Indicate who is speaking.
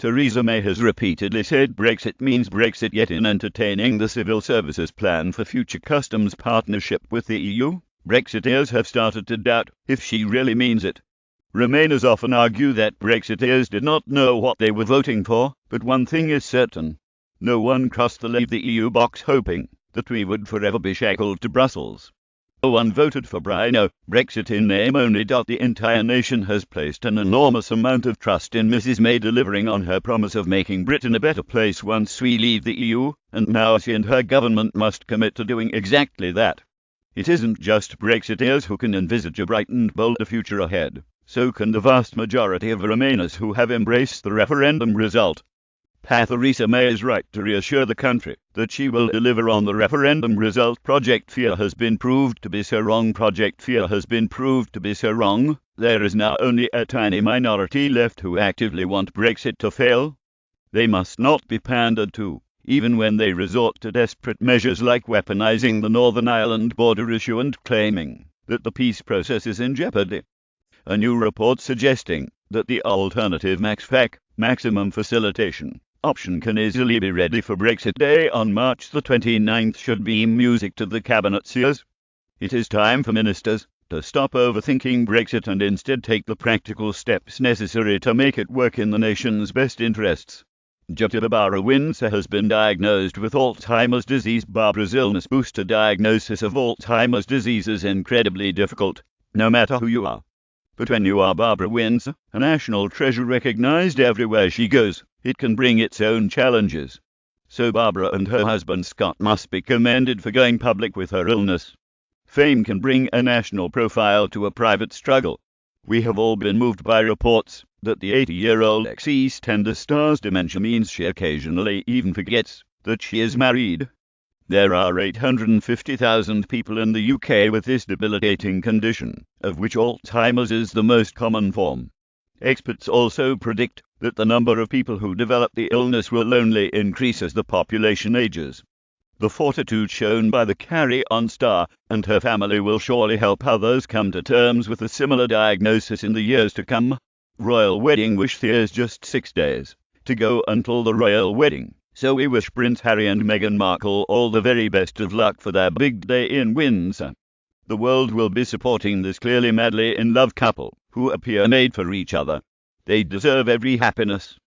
Speaker 1: Theresa May has repeatedly said Brexit means Brexit, yet in entertaining the civil services plan for future customs partnership with the EU, Brexiteers have started to doubt if she really means it. Remainers often argue that Brexiteers did not know what they were voting for, but one thing is certain. No one crossed the Leave the EU box hoping that we would forever be shackled to Brussels. No one voted for Brexit in name only. The entire nation has placed an enormous amount of trust in Mrs May delivering on her promise of making Britain a better place once we leave the EU, and now she and her government must commit to doing exactly that. It isn't just Brexiteers who can envisage a bright and bolder future ahead. So can the vast majority of Remainers who have embraced the referendum result. Theresa May is right to reassure the country that she will deliver on the referendum result. Project Fear has been proved to be so wrong. Project Fear has been proved to be so wrong. There is now only a tiny minority left who actively want Brexit to fail. They must not be pandered to, even when they resort to desperate measures like weaponizing the Northern Ireland border issue and claiming that the peace process is in jeopardy. A new report suggesting that the alternative maximum facilitation option can easily be ready for Brexit Day on March the 29th should be music to the Cabinet's ears. It is time for ministers to stop overthinking Brexit and instead take the practical steps necessary to make it work in the nation's best interests. Barbara Windsor has been diagnosed with Alzheimer's disease. Barbara's illness booster diagnosis of Alzheimer's disease is incredibly difficult, no matter who you are. But when you are Barbara Windsor, a national treasure recognized everywhere she goes, it can bring its own challenges. So Barbara and her husband Scott must be commended for going public with her illness. Fame can bring a national profile to a private struggle. We have all been moved by reports that the 80-year-old ex-EastEnders star's dementia means she occasionally even forgets that she is married. There are 850,000 people in the UK with this debilitating condition, of which Alzheimer's is the most common form. Experts also predict that the number of people who develop the illness will only increase as the population ages. The fortitude shown by the carry-on star and her family will surely help others come to terms with a similar diagnosis in the years to come. Royal wedding wish. There's just 6 days to go until the royal wedding, so we wish Prince Harry and Meghan Markle all the very best of luck for their big day in Windsor. The world will be supporting this clearly madly in love couple, who appear made for each other. They deserve every happiness